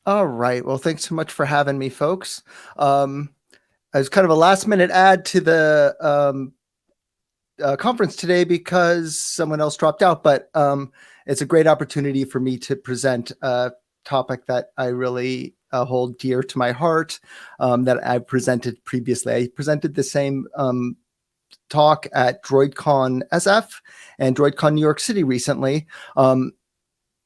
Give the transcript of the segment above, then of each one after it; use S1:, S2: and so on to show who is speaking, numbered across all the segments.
S1: All right. Well, thanks so much for having me, folks. As kind of a last minute add to the conference today because someone else dropped out, but it's a great opportunity for me to present a topic that I really hold dear to my heart that I presented previously. I presented the same talk at DroidCon SF and DroidCon New York City recently.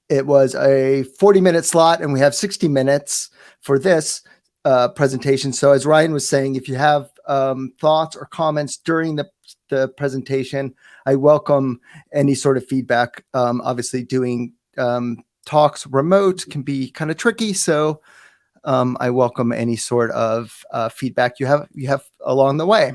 S1: It was a 40-minute slot, and we have 60 minutes for this presentation. So as Ryan was saying, if you have thoughts or comments during the presentation, I welcome any sort of feedback. Obviously, doing talks remote can be kind of tricky, so I welcome any sort of feedback you have along the way.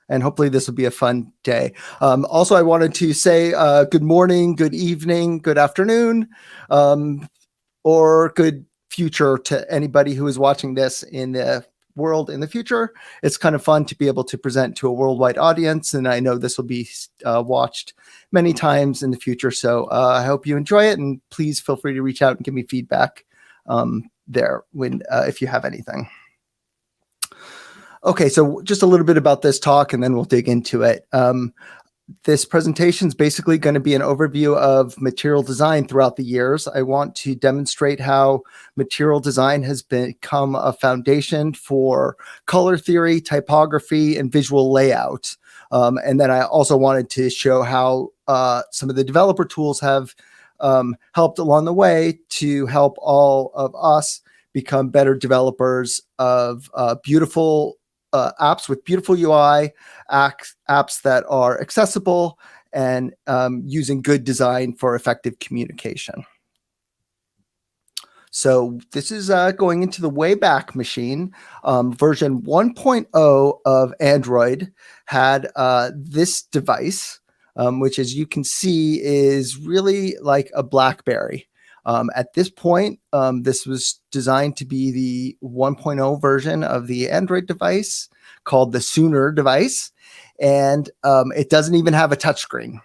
S1: And hopefully this will be a fun day. Also, I wanted to say good morning, good evening, good afternoon, or good future to anybody who is watching this in the world in the future. It's kind of fun to be able to present to a worldwide audience, and I know this will be watched many times in the future. So I hope you enjoy it, and please feel free to reach out and give me feedback there when if you have anything. Okay, so just a little bit about this talk, and then we'll dig into it. This presentation is basically going to be an overview of material design throughout the years. I want to demonstrate how material design has become a foundation for color theory, typography, and visual layout. And then I also wanted to show how some of the developer tools have helped along the way to help all of us become better developers of beautiful apps with beautiful UI, apps that are accessible, and using good design for effective communication. So this is going into the Wayback Machine. Version 1.0 of Android had this device, which as you can see is really like a BlackBerry. At this point, this was designed to be the 1.0 version of the Android device called the Sooner device, and it doesn't even have a touchscreen.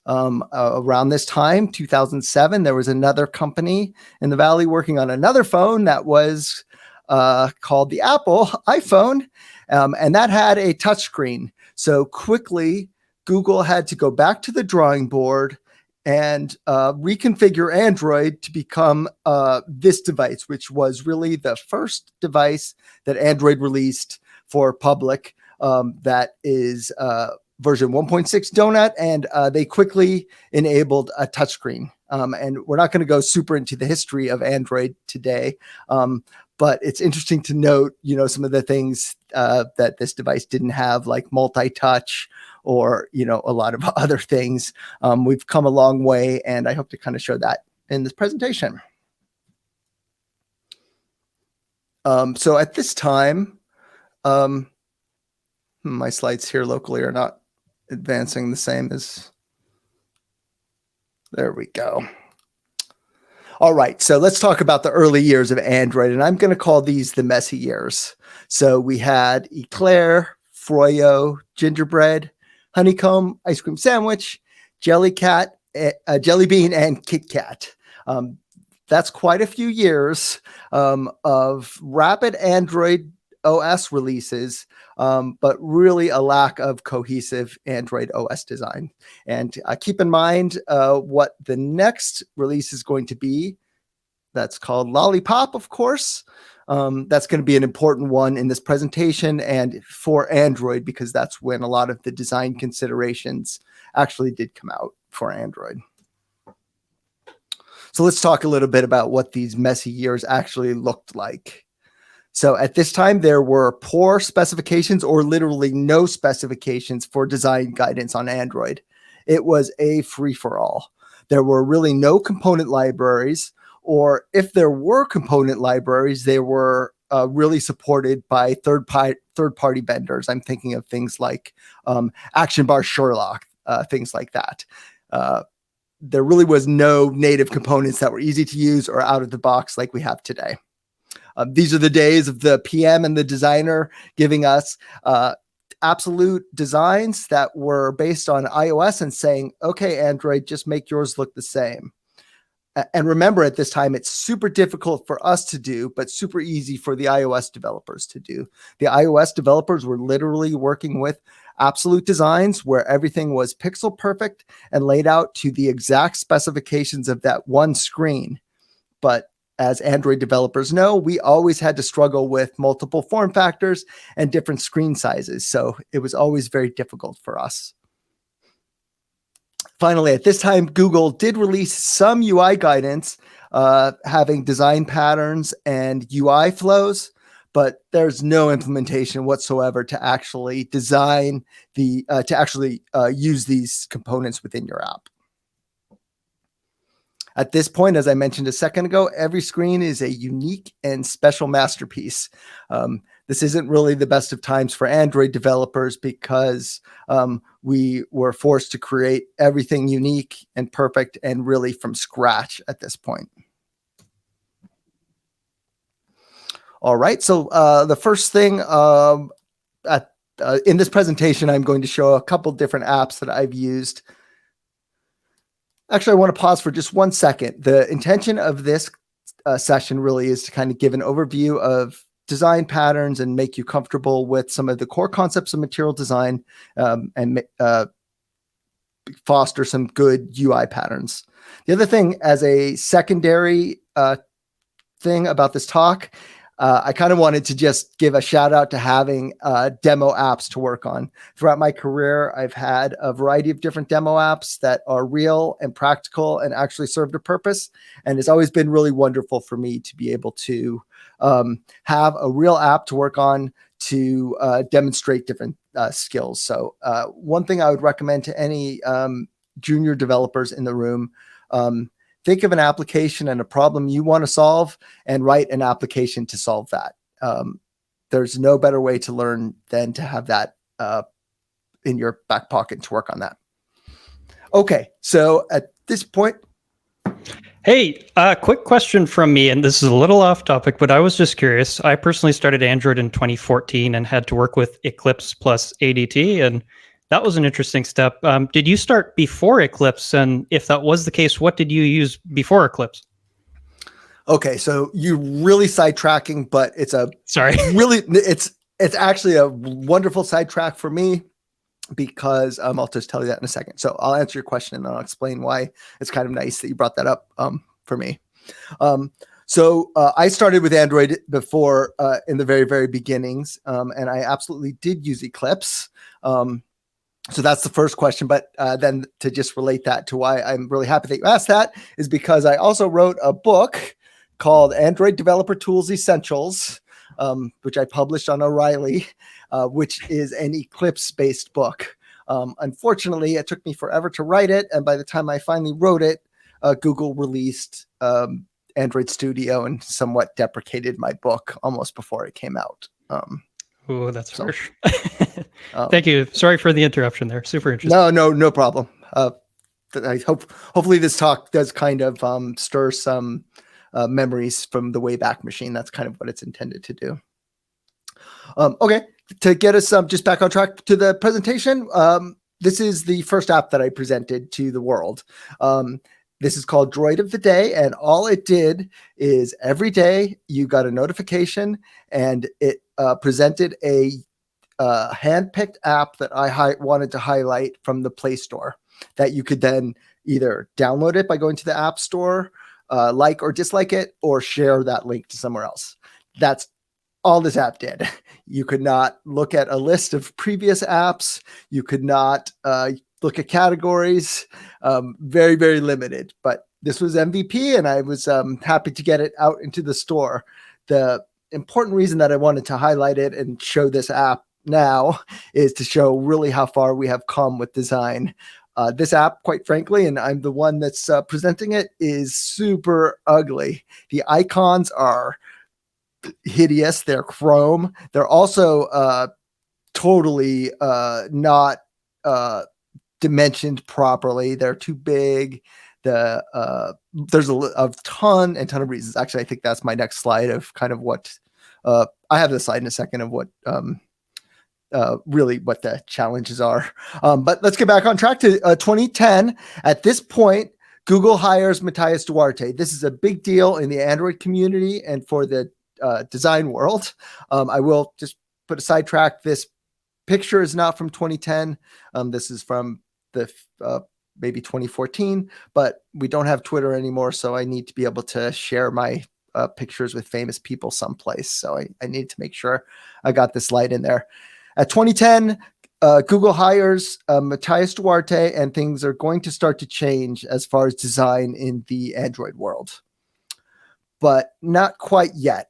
S1: Around this time, 2007, there was another company in the Valley working on another phone that was called the Apple iPhone, and that had a touchscreen. So quickly, Google had to go back to the drawing board and reconfigure Android to become this device, which was really the first device that Android released for public. That is version 1.6 Donut, and they quickly enabled a touchscreen. And we're not going to go super into the history of Android today, but it's interesting to note, some of the things that this device didn't have, like multi-touch, or a lot of other things. We've come a long way, and I hope to kind of show that in this presentation. So at this time, my slides here locally are not advancing the same as, there we go. All right, so let's talk about the early years of Android, and I'm going to call these the messy years. So we had Eclair, Froyo, Gingerbread, Honeycomb, Ice Cream Sandwich, Jelly Bean, and Kit Kat. That's quite a few years of rapid Android OS releases, but really a lack of cohesive Android OS design. And keep in mind what the next release is going to be. That's called Lollipop, of course. That's going to be an important one in this presentation and for Android, because that's when a lot of the design considerations actually did come out for Android. So let's talk a little bit about what these messy years actually looked like. So at this time, there were poor specifications or literally no specifications for design guidance on Android. It was a free-for-all. There were really no component libraries, or if there were component libraries, they were really supported by third-party vendors. I'm thinking of things like Action Bar Sherlock, things like that. There really was no native components that were easy to use or out of the box like we have today. These are the days of the PM and the designer giving us absolute designs that were based on iOS and saying, okay, Android, just make yours look the same. And remember, at this time, it's super difficult for us to do, but super easy for the iOS developers to do. The iOS developers were literally working with absolute designs where everything was pixel perfect and laid out to the exact specifications of that one screen. But as Android developers know, we always had to struggle with multiple form factors and different screen sizes. So it was always very difficult for us. Finally, at this time, Google did release some UI guidance, having design patterns and UI flows, but there's no implementation whatsoever to actually design use these components within your app. At this point, as I mentioned a second ago, every screen is a unique and special masterpiece. This isn't really the best of times for Android developers because we were forced to create everything unique and perfect and really from scratch at this point. All right, so the first thing in this presentation, I'm going to show a couple different apps that I've used. Actually, I want to pause for just 1 second. The intention of this session really is to kind of give an overview of design patterns and make you comfortable with some of the core concepts of material design and foster some good UI patterns. The other thing, as a secondary thing about this talk, I kind of wanted to just give a shout out to having demo apps to work on. Throughout my career, I've had a variety of different demo apps that are real and practical and actually served a purpose. And it's always been really wonderful for me to be able to have a real app to work on to demonstrate different skills. So one thing I would recommend to any junior developers in the room, think of an application and a problem you want to solve and write an application to solve that. There's no better way to learn than to have that in your back pocket to work on that. Okay, so at this point.
S2: Hey, quick question from me, and this is a little off topic, but I was just curious. I personally started Android in 2014 and had to work with Eclipse plus ADT, and that was an interesting step. Did you start before Eclipse? And if that was the case, what did you use before Eclipse?
S1: Okay, so you're really sidetracking, but it's actually a wonderful sidetrack for me because I'll just tell you that in a second. So I'll answer your question and then I'll explain why it's kind of nice that you brought that up for me. So I started with Android before in the very, very beginnings, and I absolutely did use Eclipse. So that's the first question, but then to just relate that to why I'm really happy that you asked that is because I also wrote a book called Android Developer Tools Essentials, which I published on O'Reilly, which is an Eclipse-based book. Unfortunately, it took me forever to write it, and by the time I finally wrote it, Google released Android Studio and somewhat deprecated my book almost before it came out.
S2: Oh, that's harsh. Thank you. Sorry for the interruption there. Super interesting.
S1: No problem. Hopefully this talk does kind of stir some memories from the Wayback Machine. That's kind of what it's intended to do. Okay, to get us just back on track to the presentation, this is the first app that I presented to the world. This is called Droid of the Day, and all it did is every day you got a notification, and it presented a hand-picked app that I wanted to highlight from the Play Store that you could then either download it by going to the App Store, like or dislike it, or share that link to somewhere else. That's all this app did. You could not look at a list of previous apps. You could not look at categories. Very, very limited. But this was MVP, and I was happy to get it out into the store. The important reason that I wanted to highlight it and show this app now is to show really how far we have come with design. This app, quite frankly, and I'm the one that's presenting it, is super ugly. The icons are hideous. They're chrome. They're also totally not dimensioned properly. They're too big. There's a ton of reasons. Actually, I think that's my next slide of kind of what I have the slide in a second of what really what the challenges are. But let's get back on track to 2010. At this point, Google hires Matthias Duarte. This is a big deal in the Android community and for the design world. I will just put a sidetrack. This picture is not from 2010. This is from the maybe 2014, but we don't have Twitter anymore, so I need to be able to share my pictures with famous people someplace. So I need to make sure I got this light in there. At 2010, Google hires Matthias Duarte, and things are going to start to change as far as design in the Android world. But not quite yet.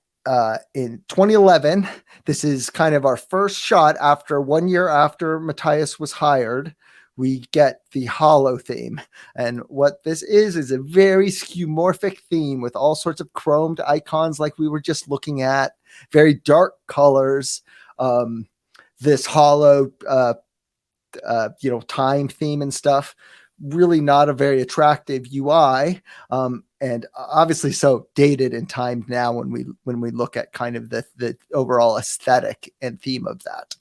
S1: In 2011, this is kind of our first shot after 1 year after Matthias was hired, we get the Holo theme. And what this is a very skeuomorphic theme with all sorts of chromed icons like we were just looking at, very dark colors. This Holo, time theme and stuff, really not a very attractive UI. And obviously so dated in time now when we look at kind of the overall aesthetic and theme of that.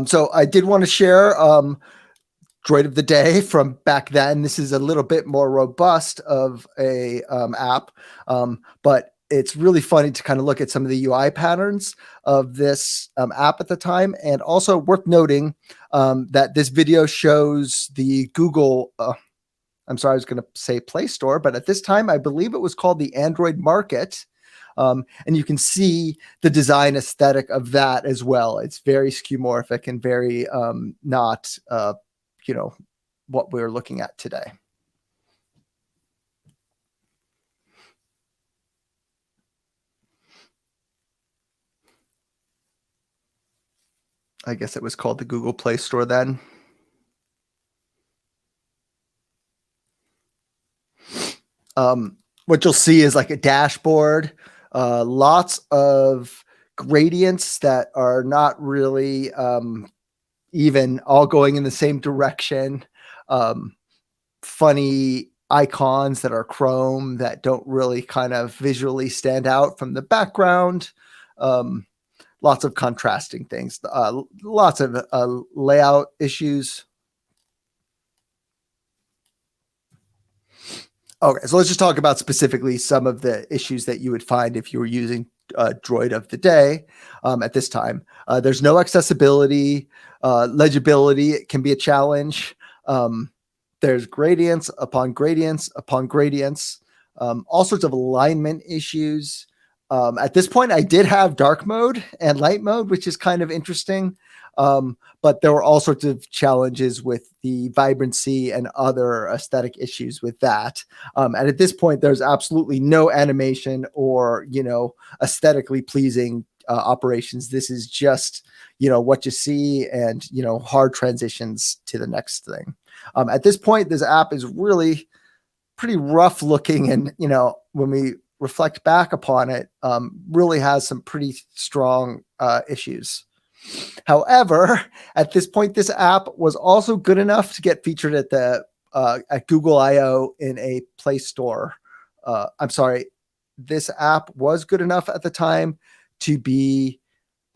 S1: So I did want to share Droid of the Day from back then. This is a little bit more robust of a app, but it's really funny to kind of look at some of the UI patterns of this app at the time. And also worth noting that this video shows the Google I'm sorry, I was going to say Play Store, but at this time, I believe it was called the Android Market. And you can see the design aesthetic of that as well. It's very skeuomorphic and very not, what we're looking at today. I guess it was called the Google Play Store then. What you'll see is like a dashboard, lots of gradients that are not really even all going in the same direction. Funny icons that are chrome that don't really kind of visually stand out from the background. Lots of contrasting things, lots of layout issues. Okay, so let's just talk about specifically some of the issues that you would find if you were using Droid of the Day at this time. There's no accessibility, legibility. It can be a challenge. There's gradients upon gradients upon gradients, all sorts of alignment issues. At this point, I did have dark mode and light mode, which is kind of interesting. But there were all sorts of challenges with the vibrancy and other aesthetic issues with that. And at this point, there's absolutely no animation or, aesthetically pleasing operations. This is just, what you see and, hard transitions to the next thing. At this point, this app is really pretty rough looking. And, when we reflect back upon it, really has some pretty strong issues. However, at this point, this app was also good enough to get featured at the at Google I/O in a Play Store. I'm sorry, this app was good enough at the time to be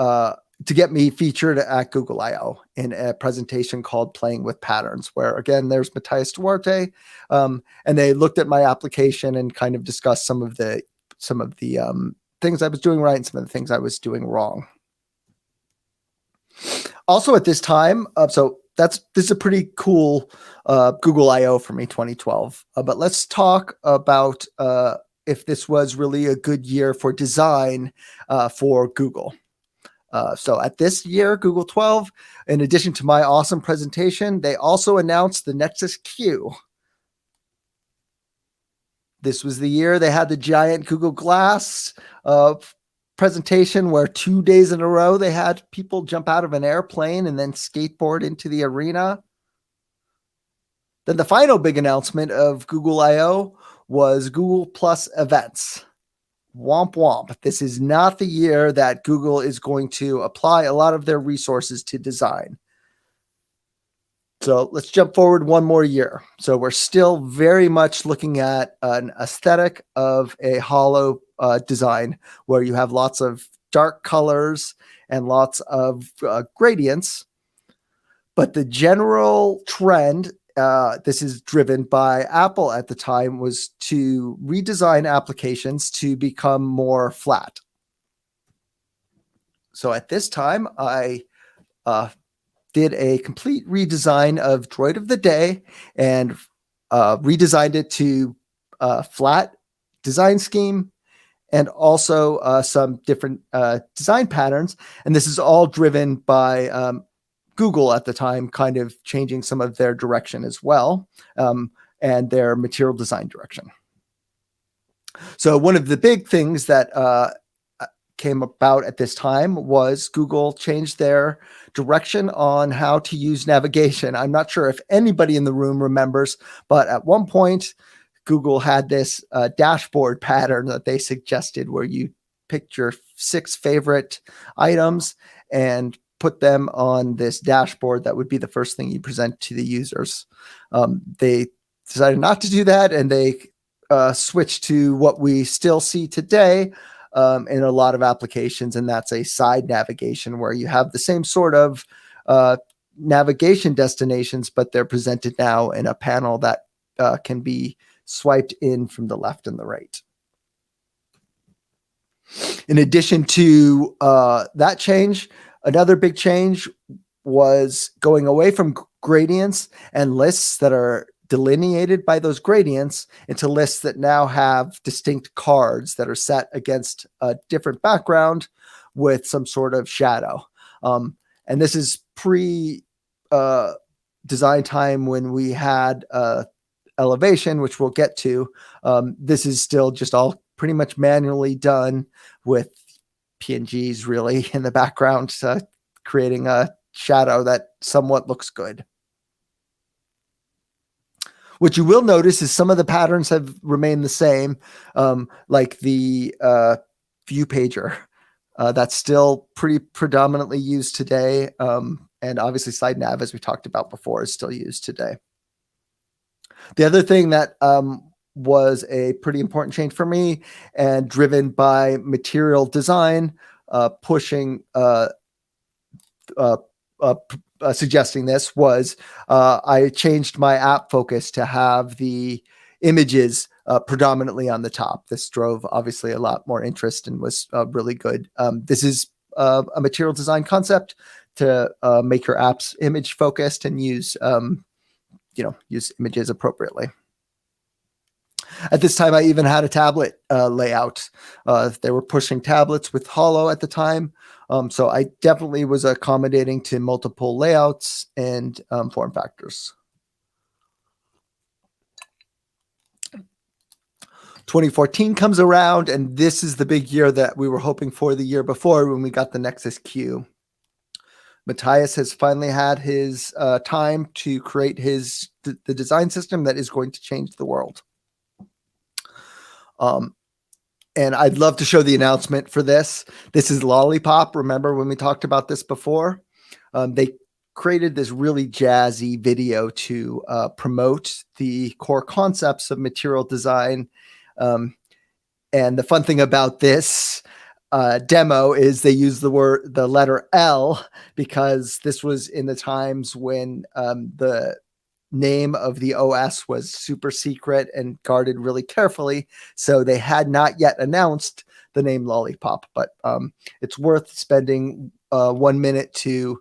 S1: to get me featured at Google I/O in a presentation called "Playing with Patterns," where again there's Matthias Duarte, and they looked at my application and kind of discussed some of the things I was doing right and some of the things I was doing wrong. Also at this time, so this is a pretty cool Google I/O for me, 2012. But let's talk about if this was really a good year for design for Google. So at this year, Google 12, in addition to my awesome presentation, they also announced the Nexus Q. This was the year they had the giant Google Glass presentation where 2 days in a row they had people jump out of an airplane and then skateboard into the arena. Then the final big announcement of Google I/O was Google Plus Events. Womp womp. This is not the year that Google is going to apply a lot of their resources to design. So let's jump forward one more year. So we're still very much looking at an aesthetic of a Holo design where you have lots of dark colors and lots of gradients. But the general trend this is driven by Apple at the time, was to redesign applications to become more flat. So at this time, I did a complete redesign of Droid of the Day and redesigned it to flat design scheme and also some different design patterns. And this is all driven by Google at the time, kind of changing some of their direction as well, and their material design direction. So one of the big things that came about at this time was Google changed their direction on how to use navigation. I'm not sure if anybody in the room remembers, but at one point, Google had this dashboard pattern that they suggested where you picked your 6 favorite items and put them on this dashboard that would be the first thing you present to the users. They decided not to do that, and they switched to what we still see today in a lot of applications, and that's a side navigation where you have the same sort of navigation destinations, but they're presented now in a panel that can be swiped in from the left and the right. In addition to that change, another big change was going away from gradients and lists that are delineated by those gradients into lists that now have distinct cards that are set against a different background with some sort of shadow. And this is pre design time when we had elevation, which we'll get to. This is still just all pretty much manually done with PNGs really in the background, creating a shadow that somewhat looks good. What you will notice is some of the patterns have remained the same, like the view pager. That's still pretty predominantly used today. And obviously side nav, as we talked about before, is still used today. The other thing that was a pretty important change for me and driven by material design, pushing suggesting this was I changed my app focus to have the images predominantly on the top. This drove obviously a lot more interest and was really good. This is a material design concept to make your apps image focused and use use images appropriately. At this time, I even had a tablet layout. They were pushing tablets with Holo at the time. So I definitely was accommodating to multiple layouts and form factors. 2014 comes around, and this is the big year that we were hoping for the year before when we got the Nexus Q. Matthias has finally had his time to create the design system that is going to change the world. And I'd love to show the announcement for this. This is Lollipop. Remember when we talked about this before? They created this really jazzy video to promote the core concepts of material design. And the fun thing about this demo is they use the letter L because this was in the times when the name of the OS was super secret and guarded really carefully. So they had not yet announced the name Lollipop, but it's worth spending 1 minute to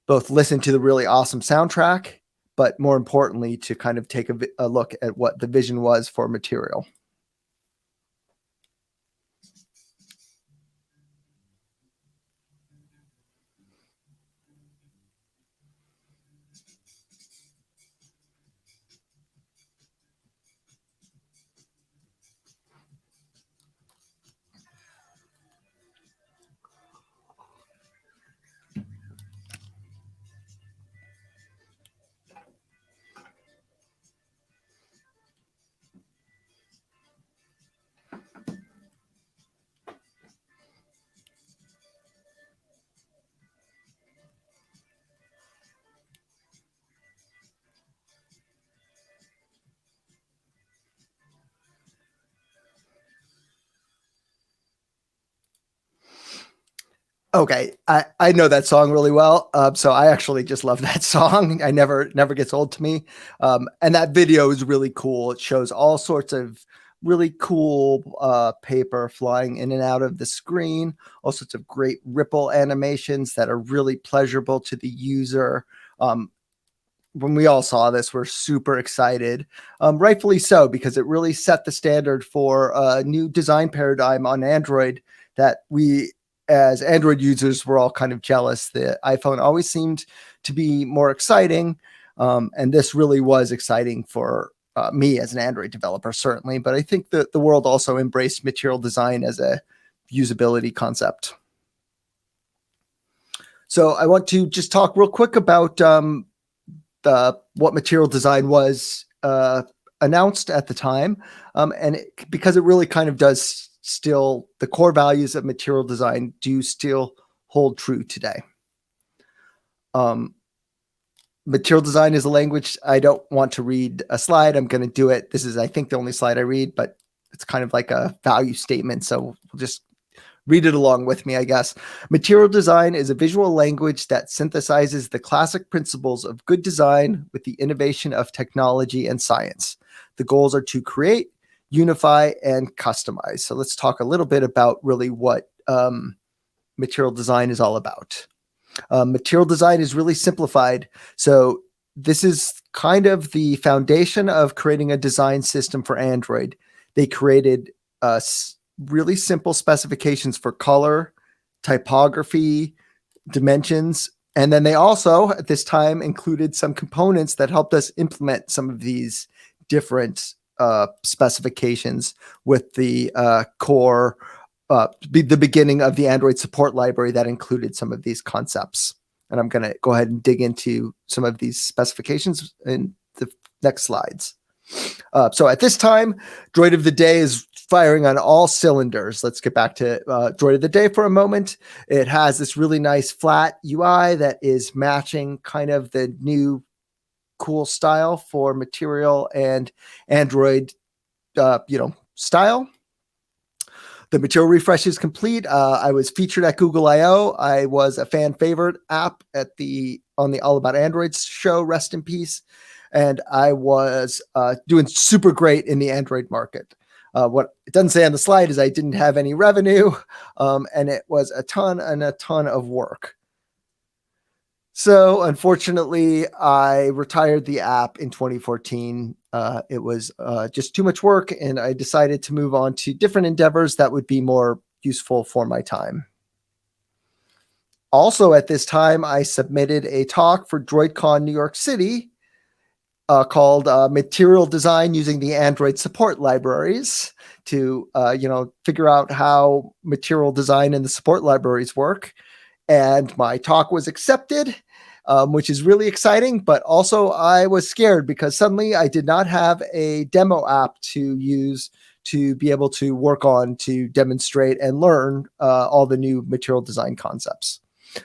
S1: both listen to the really awesome soundtrack, but more importantly, to kind of take a look at what the vision was for material. Okay, I know that song really well, so I actually just love that song. I never gets old to me, and that video is really cool. It shows all sorts of really cool paper flying in and out of the screen, all sorts of great ripple animations that are really pleasurable to the user. When we all saw this, we're super excited, rightfully so, because it really set the standard for a new design paradigm on Android that we, as Android users, were all kind of jealous. The iPhone always seemed to be more exciting, and this really was exciting for me as an Android developer, certainly. But I think that the world also embraced material design as a usability concept. So I want to just talk real quick about what material design was announced at the time, because it really kind of does still, the core values of material design do still hold true today. Material design is a language. I don't want to read a slide. I'm going to do it. This is, I think, the only slide I read, but it's kind of like a value statement. So we'll just read it along with me, I guess. Material design is a visual language that synthesizes the classic principles of good design with the innovation of technology and science. The goals are to create, unify, and customize. So let's talk a little bit about really what material design is all about. Material design is really simplified. So this is kind of the foundation of creating a design system for Android. They created really simple specifications for color, typography, dimensions. And then they also, at this time, included some components that helped us implement some of these different specifications with the core, the beginning of the Android support library that included some of these concepts. And I'm going to go ahead and dig into some of these specifications in the next slides. So at this time, Droid of the Day is firing on all cylinders. Let's get back to Droid of the Day for a moment. It has this really nice flat UI that is matching kind of the new cool style for Material and Android, style. The Material refresh is complete. I was featured at Google I/O. I was a fan favorite app on the All About Android show. Rest in peace. And I was doing super great in the Android market. What it doesn't say on the slide is I didn't have any revenue, and it was a ton of work. So unfortunately, I retired the app in 2014. It was just too much work, and I decided to move on to different endeavors that would be more useful for my time. Also at this time, I submitted a talk for DroidCon New York City, called Material Design Using the Android Support Libraries to, figure out how material design and the support libraries work. And my talk was accepted, which is really exciting. But also I was scared because suddenly I did not have a demo app to use to be able to work on, to demonstrate and learn all the new material design concepts.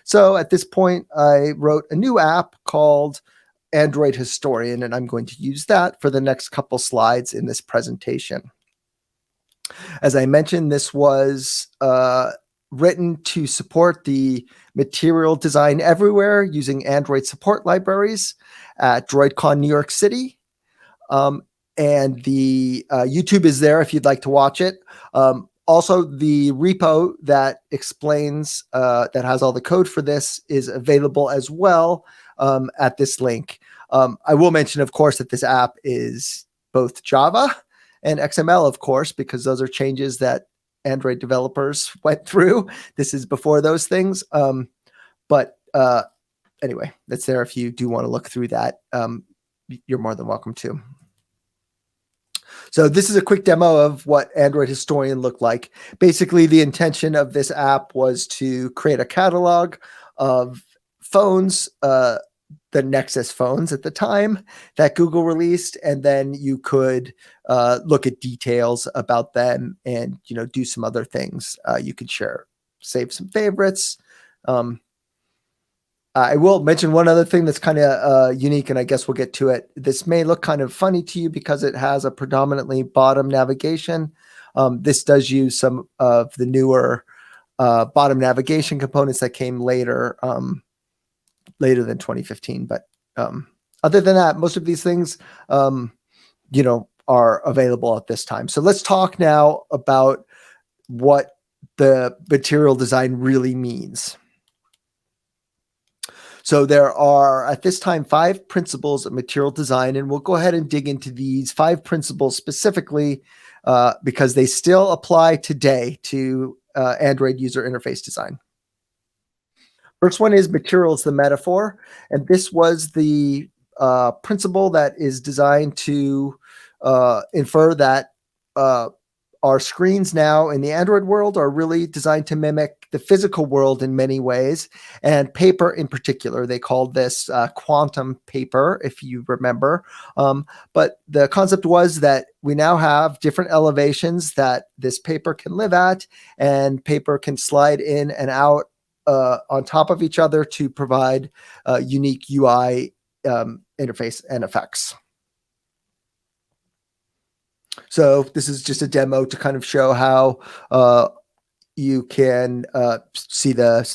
S1: So at this point, I wrote a new app called Android Historian, and I'm going to use that for the next couple slides in this presentation. As I mentioned, this was written to support the material design everywhere using Android support libraries at DroidCon New York City. And the YouTube is there if you'd like to watch it. Also, the repo that explains, that has all the code for this is available as well at this link. I will mention, of course, that this app is both Java and XML, of course, because those are changes that Android developers went through. This is before those things. But anyway, that's there if you do want to look through that. You're more than welcome to. So this is a quick demo of what Android Historian looked like. Basically, the intention of this app was to create a catalog of phones, the Nexus phones at the time that Google released, and then you could look at details about them and do some other things. You could save some favorites. I will mention one other thing that's kind of unique, and I guess we'll get to it. This may look kind of funny to you because it has a predominantly bottom navigation. This does use some of the newer bottom navigation components that came later, later than 2015. But other than that, most of these things, are available at this time. So let's talk now about what the material design really means. So there are, at this time, 5 principles of material design, and we'll go ahead and dig into these 5 principles specifically because they still apply today to Android user interface design. First one is material is the metaphor, and this was the principle that is designed to infer that our screens now in the Android world are really designed to mimic the physical world in many ways, and paper in particular. They called this quantum paper, if you remember. But the concept was that we now have different elevations that this paper can live at, and paper can slide in and out on top of each other to provide unique UI interface and effects. So this is just a demo to kind of show how you can see the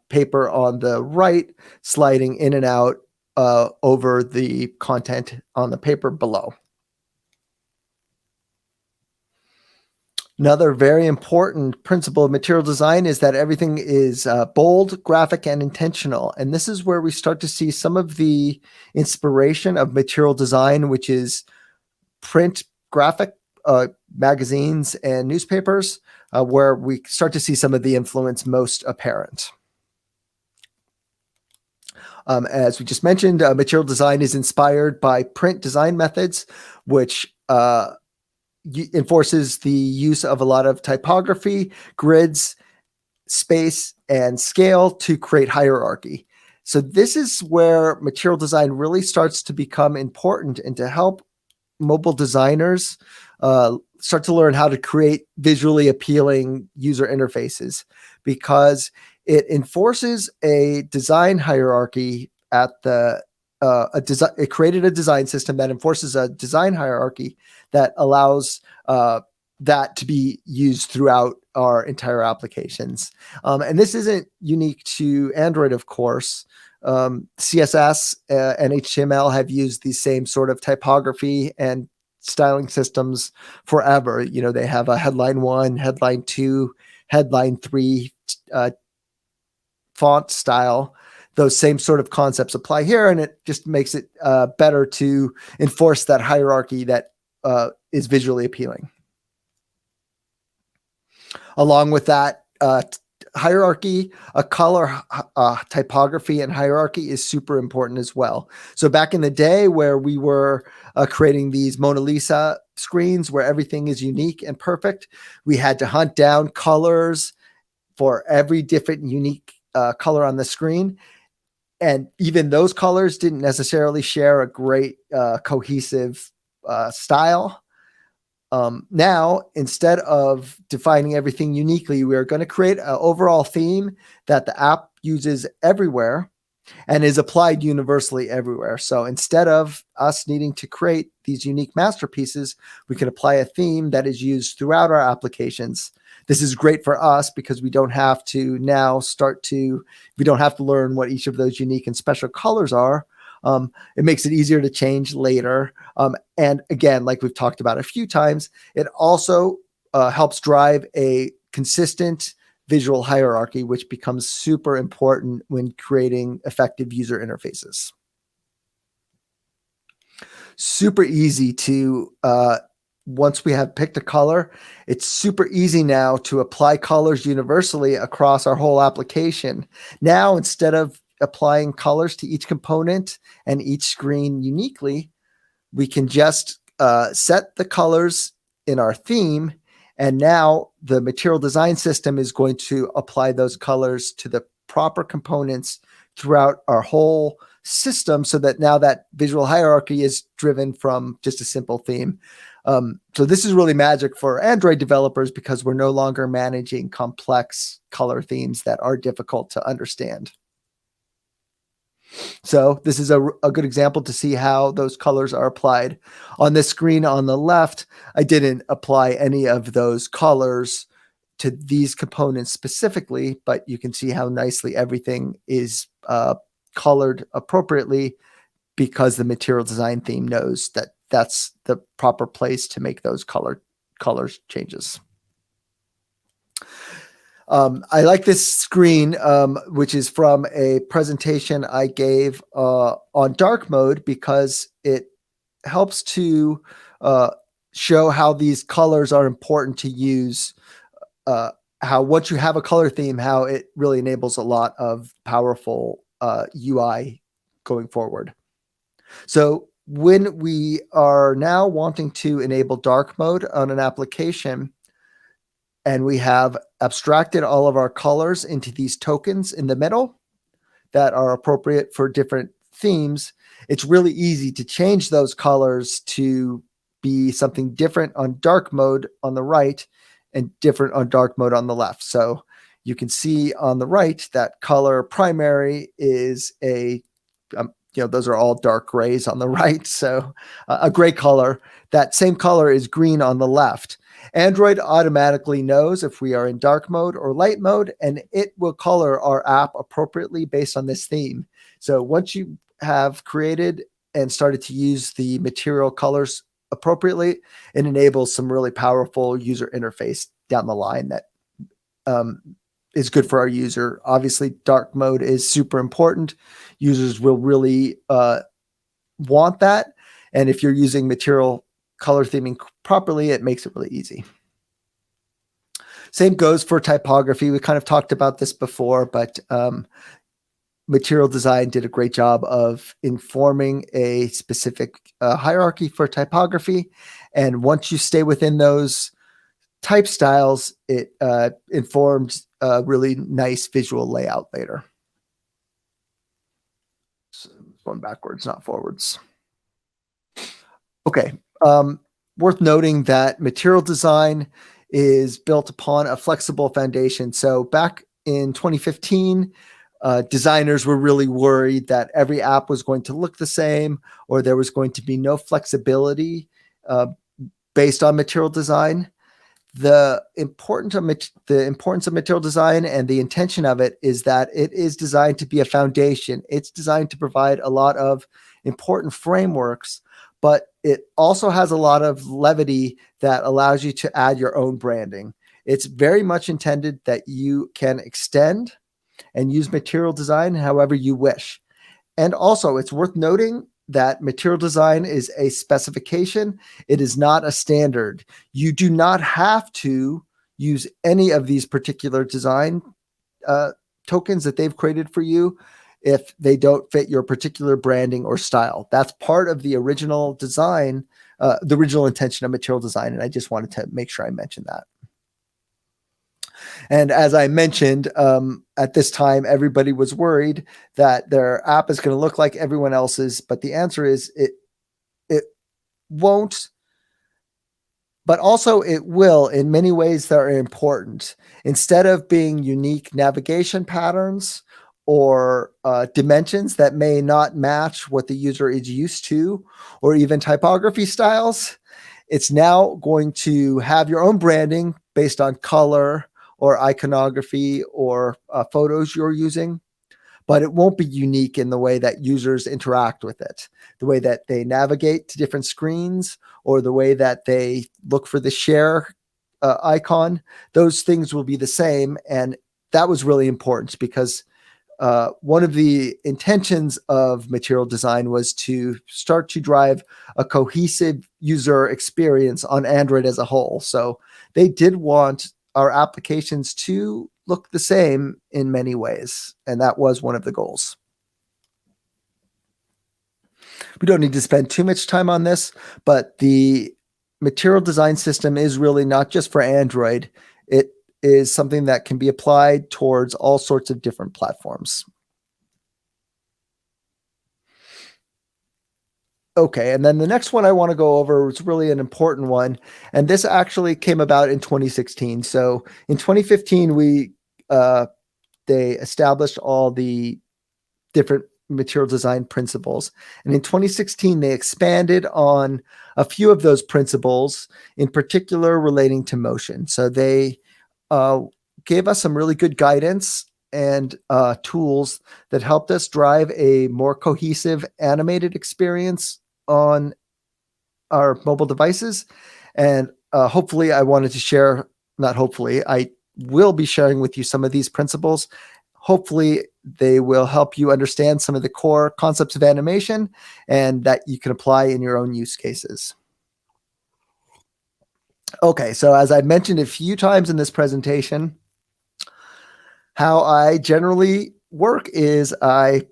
S1: paper on the right sliding in and out over the content on the paper below. Another very important principle of material design is that everything is bold, graphic, and intentional. And this is where we start to see some of the inspiration of material design, which is print, graphic, magazines, and newspapers, where we start to see some of the influence most apparent. As we just mentioned, material design is inspired by print design methods, which enforces the use of a lot of typography, grids, space, and scale to create hierarchy. So this is where material design really starts to become important and to help mobile designers start to learn how to create visually appealing user interfaces, because it enforces a design hierarchy at the it created a design system that enforces a design hierarchy that allows that to be used throughout our entire applications. And this isn't unique to Android, of course. CSS and HTML have used the same sort of typography and styling systems forever. They have a headline 1, headline 2, headline 3 font style. Those same sort of concepts apply here, and it just makes it better to enforce that hierarchy that is visually appealing. Along with that hierarchy, a color typography and hierarchy is super important as well. So back in the day where we were creating these Mona Lisa screens where everything is unique and perfect, we had to hunt down colors for every different unique color on the screen. And even those colors didn't necessarily share a great cohesive style. Now, instead of defining everything uniquely, we are going to create an overall theme that the app uses everywhere and is applied universally everywhere. So instead of us needing to create these unique masterpieces, we can apply a theme that is used throughout our applications. This is great for us because we don't have to now we don't have to learn what each of those unique and special colors are. It makes it easier to change later. And again, like we've talked about a few times, it also helps drive a consistent visual hierarchy, which becomes super important when creating effective user interfaces. Super easy to, once we have picked a color, it's super easy now to apply colors universally across our whole application. Now, instead of applying colors to each component and each screen uniquely, we can just set the colors in our theme, and now the material design system is going to apply those colors to the proper components throughout our whole system, so that now that visual hierarchy is driven from just a simple theme. So this is really magic for Android developers because we're no longer managing complex color themes that are difficult to understand. So this is a good example to see how those colors are applied. On this screen on the left, I didn't apply any of those colors to these components specifically, but you can see how nicely everything is colored appropriately because the material design theme knows that that's the proper place to make those colors changes. I like this screen, which is from a presentation I gave on dark mode, because it helps to show how these colors are important to use. How once you have a color theme, how it really enables a lot of powerful UI going forward. So when we are now wanting to enable dark mode on an application, and we have abstracted all of our colors into these tokens in the middle that are appropriate for different themes, it's really easy to change those colors to be something different on dark mode on the right and different on dark mode on the left. So you can see on the right that color primary is those are all dark grays on the right. So a gray color, that same color is green on the left. Android automatically knows if we are in dark mode or light mode, and it will color our app appropriately based on this theme. So once you have created and started to use the material colors appropriately, it enables some really powerful user interface down the line that is good for our user. Obviously, dark mode is super important. Users will really want that. And if you're using material color theming properly, it makes it really easy. Same goes for typography. We kind of talked about this before, but material design did a great job of informing a specific hierarchy for typography. And once you stay within those type styles, it informed a really nice visual layout later. So going backwards, not forwards. Okay. Worth noting that material design is built upon a flexible foundation. So back in 2015, designers were really worried that every app was going to look the same, or there was going to be no flexibility based on material design. The importance of material design and the intention of it is that it is designed to be a foundation. It's designed to provide a lot of important frameworks, but it also has a lot of levity that allows you to add your own branding. It's very much intended that you can extend and use material design however you wish. And also, it's worth noting that material design is a specification. It is not a standard. You do not have to use any of these particular design tokens that they've created for you if they don't fit your particular branding or style. That's part of the original design, the original intention of material design. And I just wanted to make sure I mentioned that. And as I mentioned, at this time, everybody was worried that their app is going to look like everyone else's, but the answer is it won't, but also it will in many ways that are important. Instead of being unique navigation patterns or dimensions that may not match what the user is used to, or even typography styles, it's now going to have your own branding based on color or iconography or photos you're using, but it won't be unique in the way that users interact with it, the way that they navigate to different screens, or the way that they look for the share icon. Those things will be the same. And that was really important because one of the intentions of material design was to start to drive a cohesive user experience on Android as a whole. So they did want our applications to look the same in many ways. And that was one of the goals. We don't need to spend too much time on this, but the material design system is really not just for Android. It is something that can be applied towards all sorts of different platforms. Okay, and then the next one I want to go over is really an important one, and this actually came about in 2016. So in 2015, they established all the different material design principles, and in 2016 they expanded on a few of those principles, in particular relating to motion. So they gave us some really good guidance and tools that helped us drive a more cohesive animated experience on our mobile devices. And hopefully I wanted to share, not hopefully, I will be sharing with you some of these principles. Hopefully they will help you understand some of the core concepts of animation and that you can apply in your own use cases. Okay, so as I mentioned a few times in this presentation, how I generally work is I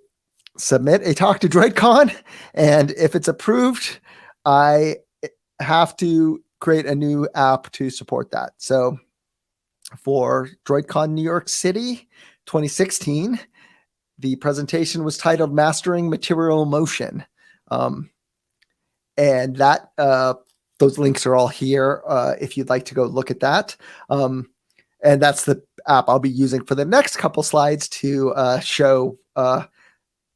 S1: submit a talk to DroidCon, and if it's approved, I have to create a new app to support that. So for DroidCon New York City 2016, the presentation was titled Mastering Material Motion. And that those links are all here if you'd like to go look at that. And that's the app I'll be using for the next couple slides to show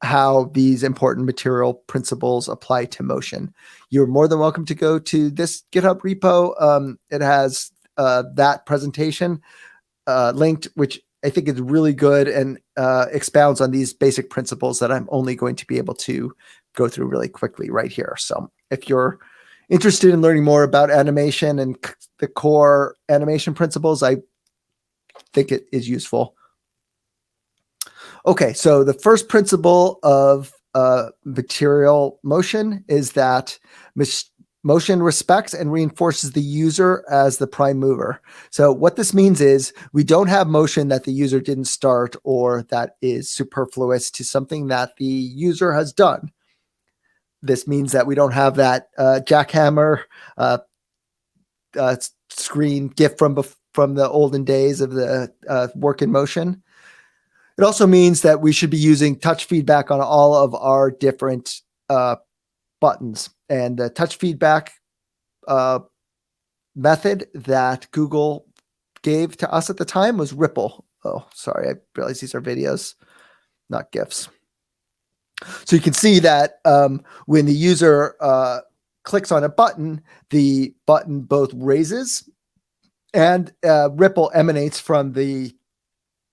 S1: how these important material principles apply to motion. You're more than welcome to go to this GitHub repo. It has that presentation linked, which I think is really good and expounds on these basic principles that I'm only going to be able to go through really quickly right here. So if you're interested in learning more about animation and the core animation principles, I think it is useful. Okay, so the first principle of material motion is that motion respects and reinforces the user as the prime mover. So what this means is we don't have motion that the user didn't start or that is superfluous to something that the user has done. This means that we don't have that jackhammer screen GIF from the olden days of the work in motion. It also means that we should be using touch feedback on all of our different buttons. And the touch feedback method that Google gave to us at the time was Ripple. Oh, sorry, I realize these are videos, not GIFs. So you can see that when the user clicks on a button, the button both raises and ripple emanates from the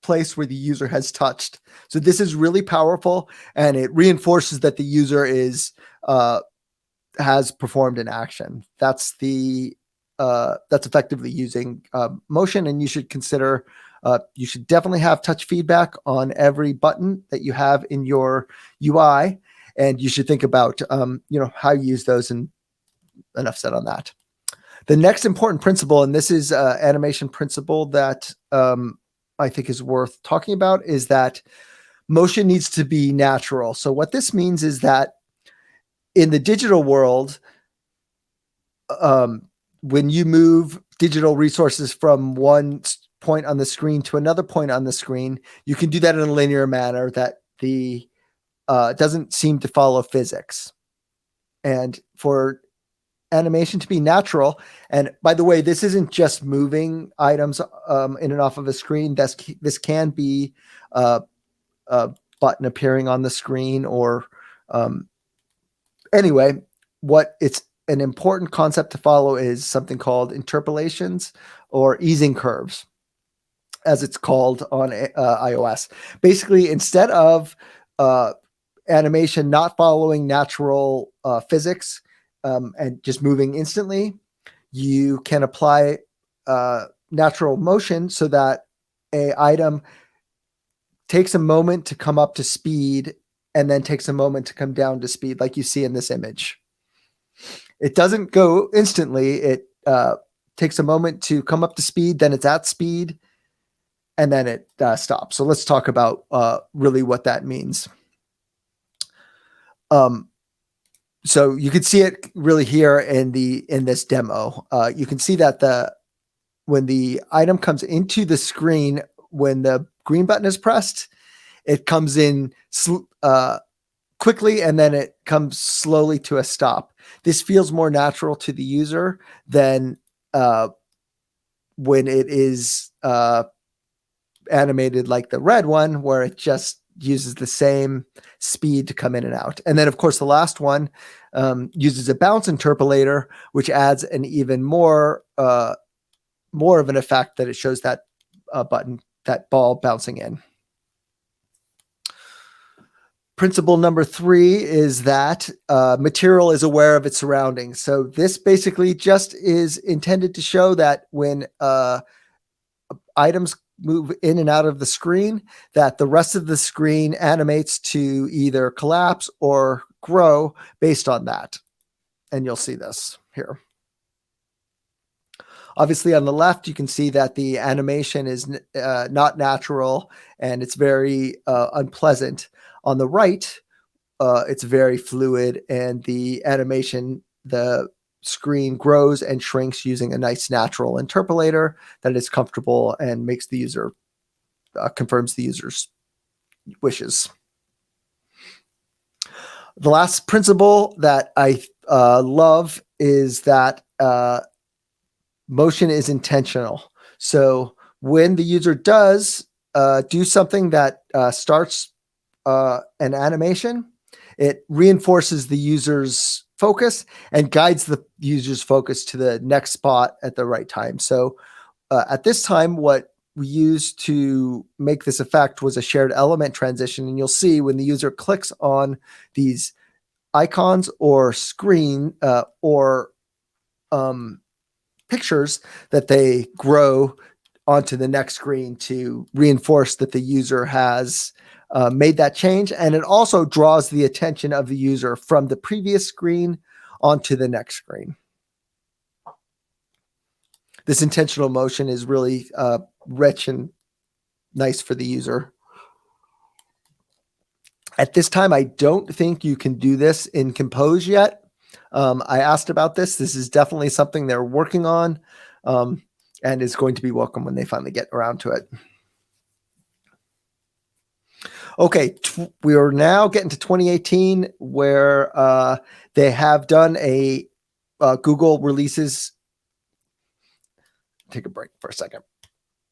S1: place where the user has touched. So this is really powerful, and it reinforces that the user has performed an action. That's effectively using motion, and you should consider. You should definitely have touch feedback on every button that you have in your UI, and you should think about how you use those. And enough said on that. The next important principle, and this is animation principle that I think is worth talking about, is that motion needs to be natural. So what this means is that in the digital world, when you move digital resources from one point on the screen to another point on the screen, you can do that in a linear manner that doesn't seem to follow physics. And for animation to be natural, and by the way, this isn't just moving items in and off of a screen. This can be a button appearing on the screen, or anyway, what it's an important concept to follow is something called interpolations or easing curves, as it's called on iOS. Basically, instead of animation not following natural physics and just moving instantly, you can apply natural motion so that an item takes a moment to come up to speed and then takes a moment to come down to speed, like you see in this image. It doesn't go instantly. It takes a moment to come up to speed, then it's at speed, and then it stops. So let's talk about really what that means. So you can see it really here in this demo. You can see that when the item comes into the screen, when the green button is pressed, it comes in quickly, and then it comes slowly to a stop. This feels more natural to the user than when it is animated like the red one, where it just uses the same speed to come in and out. And then, of course, the last one uses a bounce interpolator, which adds an even more of an effect, that it shows that button, that ball bouncing in. Principle number 3 is that material is aware of its surroundings. So this basically just is intended to show that when items move in and out of the screen, that the rest of the screen animates to either collapse or grow based on that. And you'll see this here. Obviously, on the left, you can see that the animation is not natural and it's very unpleasant. On the right, it's very fluid, and the animation, the screen grows and shrinks using a nice natural interpolator that is comfortable and makes the user, confirms the user's wishes. The last principle that I love is that motion is intentional. So when the user does do something that starts an animation, it reinforces the user's focus and guides the user's focus to the next spot at the right time. So at this time, what we used to make this effect was a shared element transition. And you'll see when the user clicks on these icons or screen or pictures, that they grow onto the next screen to reinforce that the user has made that change. And it also draws the attention of the user from the previous screen onto the next screen. This intentional motion is really rich and nice for the user. At this time, I don't think you can do this in Compose yet. I asked about this. This is definitely something they're working on, and is going to be welcome when they finally get around to it. Okay, we are now getting to 2018, where they have done a Google releases. Take a break for a second.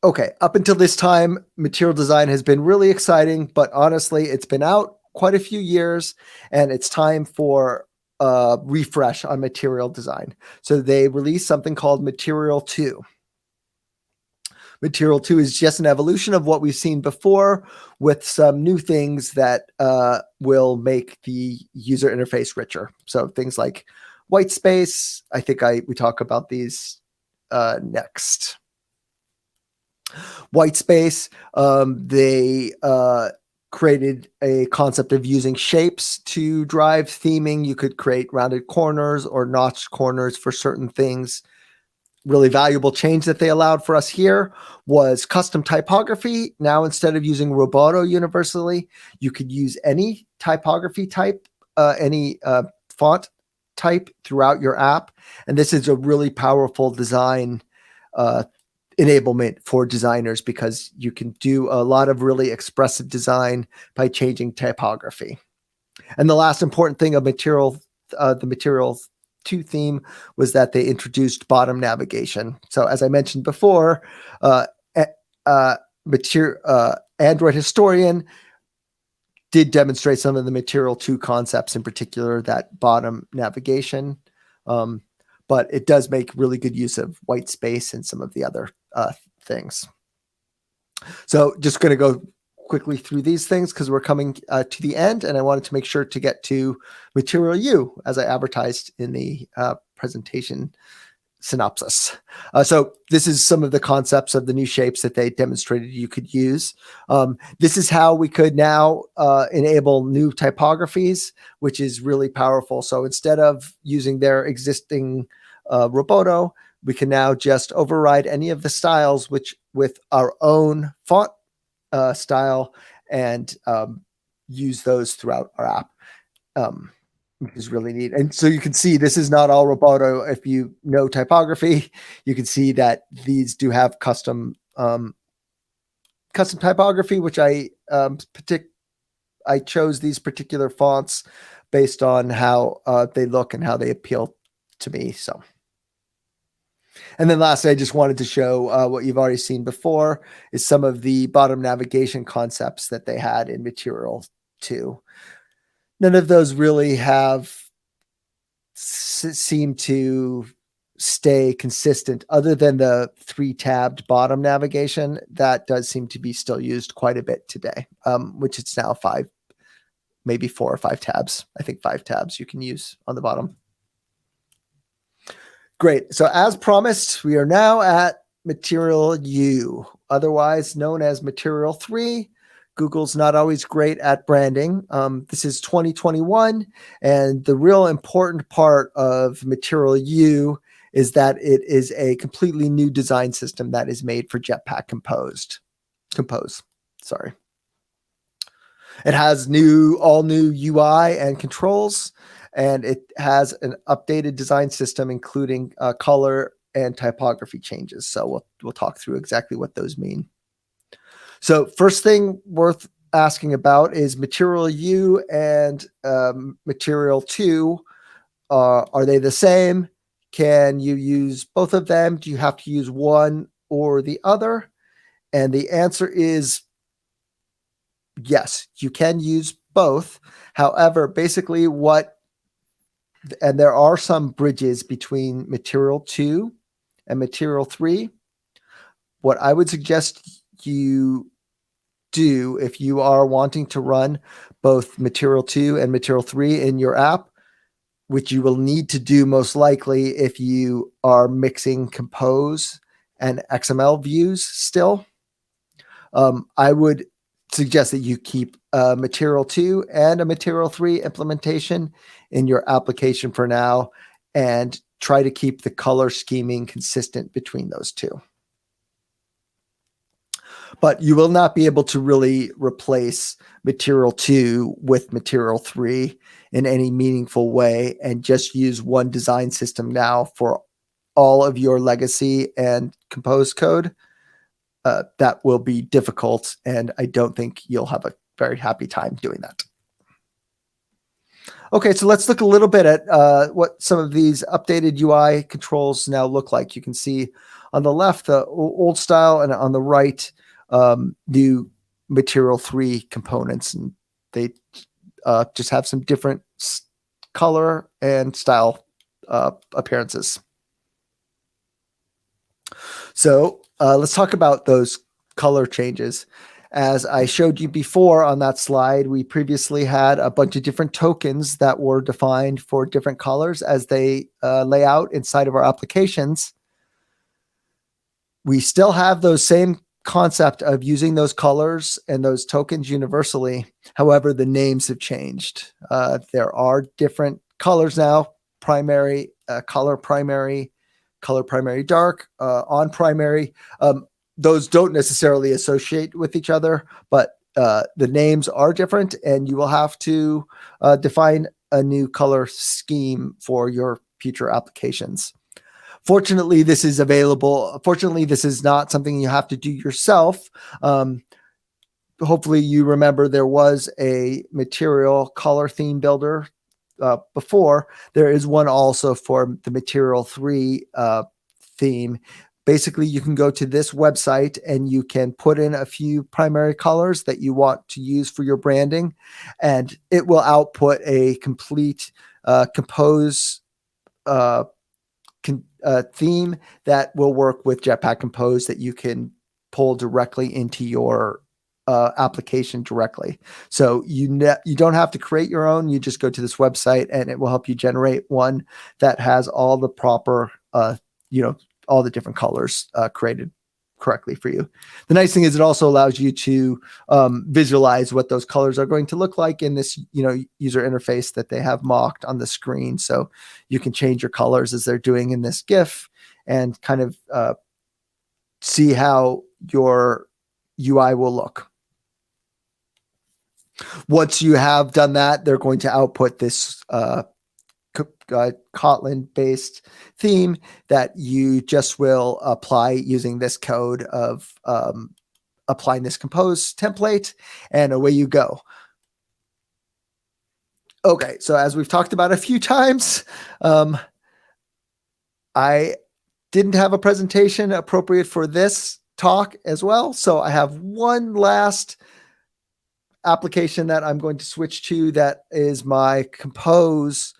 S1: Okay, up until this time, material design has been really exciting, but honestly, it's been out quite a few years, and it's time for a refresh on material design. So they released something called Material 2. Material 2 is just an evolution of what we've seen before, with some new things that will make the user interface richer. So things like white space. I think we talk about these next. White space, they created a concept of using shapes to drive theming. You could create rounded corners or notched corners for certain things. Really valuable change that they allowed for us here was custom typography. Now, instead of using Roboto universally, you could use any typography type, any font type throughout your app. And this is a really powerful design enablement for designers, because you can do a lot of really expressive design by changing typography. And the last important thing of the Material 2 theme was that they introduced bottom navigation. So as I mentioned before, Android Historian did demonstrate some of the Material 2 concepts, in particular that bottom navigation. But it does make really good use of white space and some of the other things. So just going to go quickly through these things because we're coming to the end, and I wanted to make sure to get to Material U as I advertised in the presentation synopsis. So this is some of the concepts of the new shapes that they demonstrated you could use. This is how we could now enable new typographies, which is really powerful. So instead of using their existing Roboto, we can now just override any of the styles with our own font style and use those throughout our app, which is really neat. And so you can see this is not all Roboto. If you know typography, you can see that these do have custom typography, which I chose these particular fonts based on how they look and how they appeal to me. So. And then lastly, I just wanted to show what you've already seen before is some of the bottom navigation concepts that they had in Material 2. None of those really have seemed to stay consistent other than the 3-tabbed bottom navigation. That does seem to be still used quite a bit today, which it's now 5, maybe 4 or 5 tabs. I think 5 tabs you can use on the bottom. Great. So as promised, we are now at Material U, otherwise known as Material 3. Google's not always great at branding. This is 2021, and the real important part of Material U is that it is a completely new design system that is made for Jetpack Compose. Sorry. It has all new UI and controls, and it has an updated design system, including color and typography changes. So we'll talk through exactly what those mean. So first thing worth asking about is Material U and Material 2. Are they the same? Can you use both of them? Do you have to use one or the other? And the answer is yes, you can use both. However, basically and there are some bridges between Material 2 and Material 3. What I would suggest you do if you are wanting to run both Material 2 and Material 3 in your app, which you will need to do most likely if you are mixing Compose and XML views still, I would suggest that you keep a Material 2 and a Material 3 implementation in your application for now, and try to keep the color scheming consistent between those two. But you will not be able to really replace Material 2 with Material 3 in any meaningful way and just use one design system now for all of your legacy and Compose code. That will be difficult, and I don't think you'll have a very happy time doing that. Okay, so let's look a little bit at what some of these updated UI controls now look like. You can see on the left the old style, and on the right new Material 3 components, and they just have some different color and style appearances. So let's talk about those color changes. As I showed you before on that slide, we previously had a bunch of different tokens that were defined for different colors as they lay out inside of our applications. We still have those same concept of using those colors and those tokens universally. However, the names have changed. There are different colors now: primary, color primary dark, on primary. Those don't necessarily associate with each other, but the names are different, and you will have to define a new color scheme for your future applications. Fortunately, this is available. Fortunately, this is not something you have to do yourself. Hopefully you remember there was a material color theme builder before. There is one also for the Material 3 theme. Basically, you can go to this website and you can put in a few primary colors that you want to use for your branding, and it will output a complete Compose theme that will work with Jetpack Compose that you can pull directly into your application directly. So you don't have to create your own. You just go to this website and it will help you generate one that has all the proper, all the different colors created correctly for you. The nice thing is it also allows you to visualize what those colors are going to look like in this, user interface that they have mocked on the screen. So you can change your colors as they're doing in this GIF and kind of see how your UI will look. Once you have done that, they're going to output this Kotlin-based theme that you just will apply using this code of applying this Compose template, and away you go. Okay, so as we've talked about a few times, I didn't have a presentation appropriate for this talk as well, so I have one last application that I'm going to switch to that is my Compose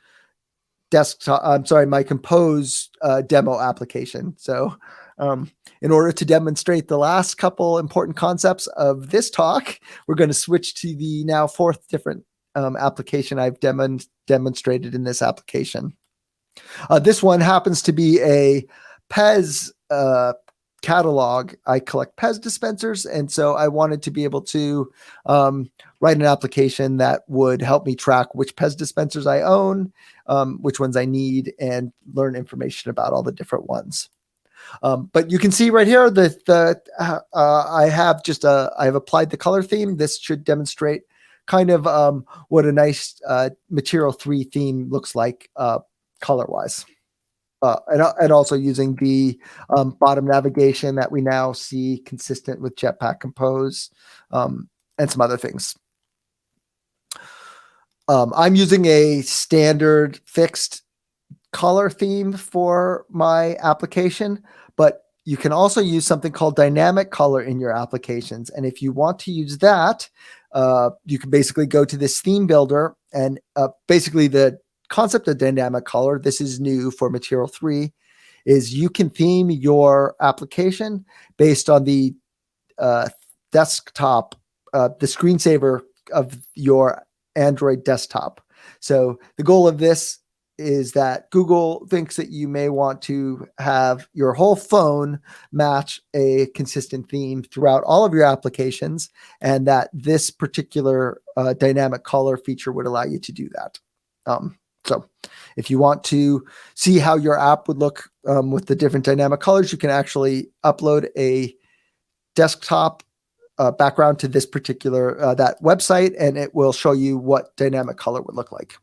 S1: desktop, I'm sorry, my Compose demo application. So in order to demonstrate the last couple important concepts of this talk, we're going to switch to the now fourth different application I've demonstrated in this application. This one happens to be a Pez catalog. I collect Pez dispensers, and so I wanted to be able to write an application that would help me track which Pez dispensers I own, which ones I need, and learn information about all the different ones. But you can see right here that I have applied the color theme. This should demonstrate kind of what a nice Material 3 theme looks like color-wise. And also using the bottom navigation that we now see consistent with Jetpack Compose, and some other things. I'm using a standard fixed color theme for my application, but you can also use something called dynamic color in your applications. And if you want to use that, you can basically go to this theme builder, and basically the concept of dynamic color, this is new for Material 3, is you can theme your application based on the desktop, the screensaver of your Android desktop. So the goal of this is that Google thinks that you may want to have your whole phone match a consistent theme throughout all of your applications, and that this particular dynamic color feature would allow you to do that. So if you want to see how your app would look with the different dynamic colors, you can actually upload a desktop background to this particular that website, and it will show you what dynamic color would look like.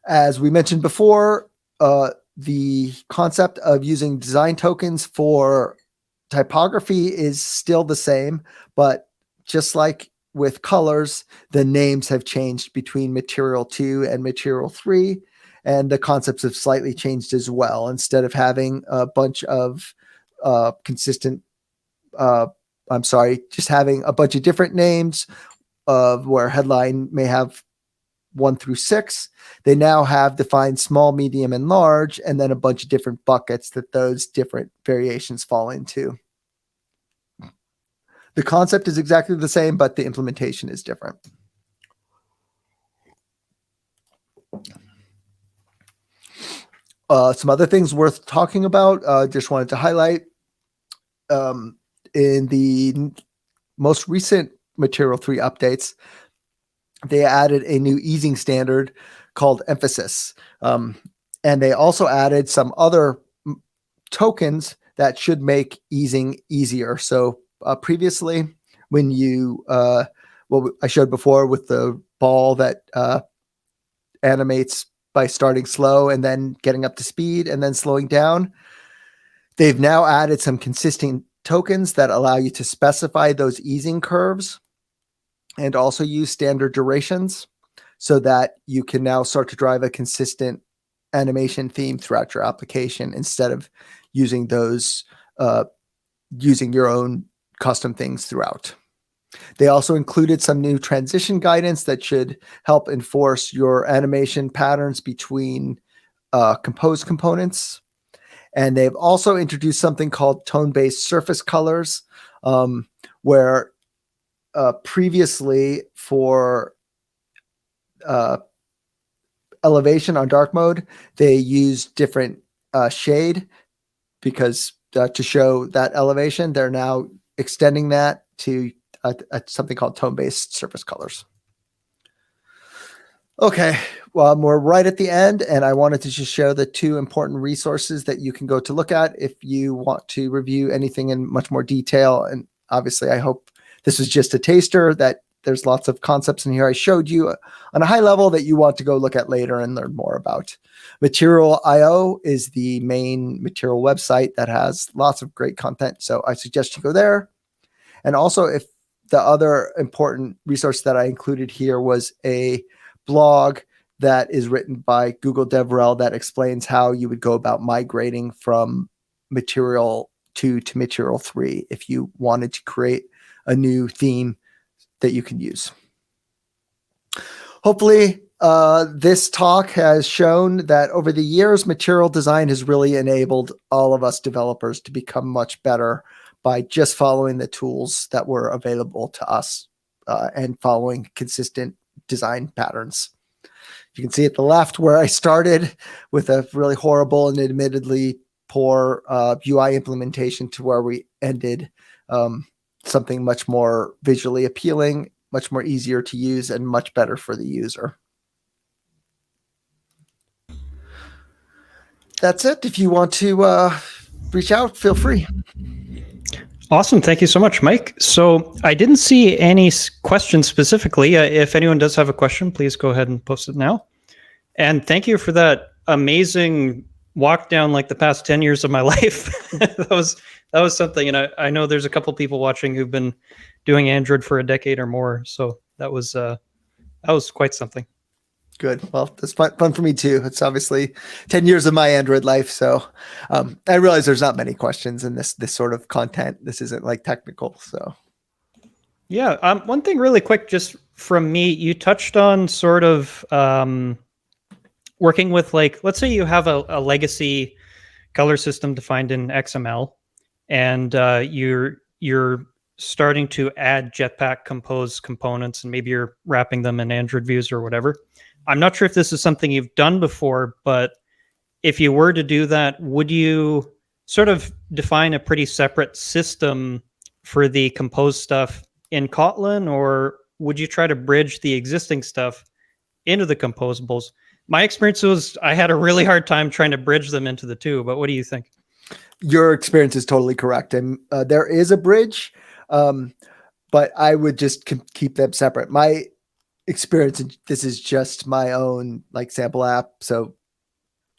S1: As we mentioned before, the concept of using design tokens for typography is still the same, but just like with colors, the names have changed between Material 2 and Material 3, and the concepts have slightly changed as well. Instead of having a bunch of just having a bunch of different names of where headline may have 1 through 6, they now have defined small, medium, and large, and then a bunch of different buckets that those different variations fall into. The concept is exactly the same, but the implementation is different. Some other things worth talking about, just wanted to highlight. In the most recent Material 3 updates, they added a new easing standard called emphasis. And they also added some other tokens that should make easing easier. So previously, when you, what I showed before with the ball that animates by starting slow and then getting up to speed and then slowing down, they've now added some consistent tokens that allow you to specify those easing curves and also use standard durations so that you can now start to drive a consistent animation theme throughout your application instead of using those, using your own custom things throughout. They also included some new transition guidance that should help enforce your animation patterns between Compose components. And they've also introduced something called tone-based surface colors, where previously for elevation on dark mode, they used different shade because to show that elevation, they're now extending that to something called tone-based surface colors. Okay, well, we're right at the end, and I wanted to just show the 2 important resources that you can go to look at if you want to review anything in much more detail. And obviously, I hope this was just a taster, that there's lots of concepts in here I showed you on a high level that you want to go look at later and learn more about. Material.io is the main Material website that has lots of great content, so I suggest you go there. And also, if the other important resource that I included here was a blog that is written by Google DevRel that explains how you would go about migrating from Material 2 to Material 3 if you wanted to create a new theme that you can use. Hopefully this talk has shown that over the years, material design has really enabled all of us developers to become much better by just following the tools that were available to us and following consistent design patterns. You can see at the left where I started with a really horrible and admittedly poor UI implementation to where we ended something much more visually appealing, much more easier to use, and much better for the user. That's it. If you want to reach out, feel free.
S2: Awesome. Thank you so much, Mike. So I didn't see any questions specifically. If anyone does have a question, please go ahead and post it now. And thank you for that amazing walk down like the past 10 years of my life. that was something. And I know there's a couple people watching who've been doing Android for a decade or more. So that was quite something.
S1: Good. Well, it's fun for me too. It's obviously 10 years of my Android life. So I realize there's not many questions in this sort of content. This isn't like technical. So
S2: yeah. One thing really quick, just from me, you touched on sort of working with, like, let's say you have a legacy color system defined in XML, and you're starting to add Jetpack Compose components, and maybe you're wrapping them in Android views or whatever. I'm not sure if this is something you've done before, but if you were to do that, would you sort of define a pretty separate system for the Compose stuff in Kotlin, or would you try to bridge the existing stuff into the composables? My experience was I had a really hard time trying to bridge them into the two, but what do you think?
S1: Your experience is totally correct. And there is a bridge, but I would just keep them separate. My experience, and this is just my own like sample app. So,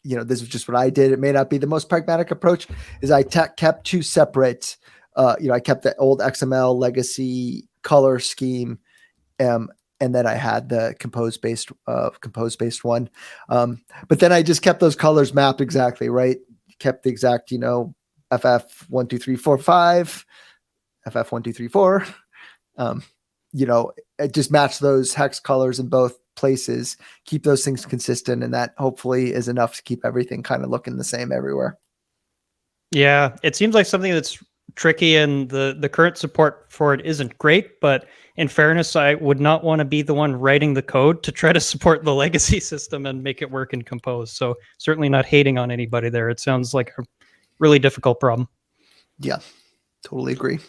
S1: this is just what I did. It may not be the most pragmatic approach, is I kept two separate, I kept the old XML legacy color scheme, and then I had the compose-based one. But then I just kept those colors mapped exactly, right? Kept the exact, FF 1, 2, 3, 4, 5, FF 1, 2, 3, 4. It just match those hex colors in both places, keep those things consistent, and that hopefully is enough to keep everything kind of looking the same everywhere.
S2: Yeah, it seems like something that's tricky, and the current support for it isn't great, but in fairness, I would not want to be the one writing the code to try to support the legacy system and make it work in Compose. So certainly not hating on anybody there. It sounds like a really difficult problem.
S1: Yeah, totally agree.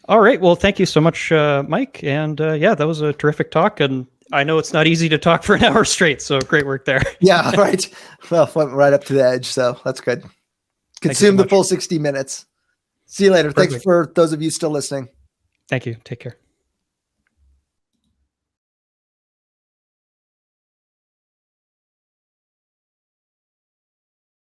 S2: All right. Well, thank you so much, Mike. And yeah, that was a terrific talk. And I know it's not easy to talk for an hour straight. So great work there.
S1: Yeah, right. Well, went right up to the edge. So that's good. Consume the full 60 minutes. See you later. Perfect. Thanks for those of you still listening.
S2: Thank you. Take care.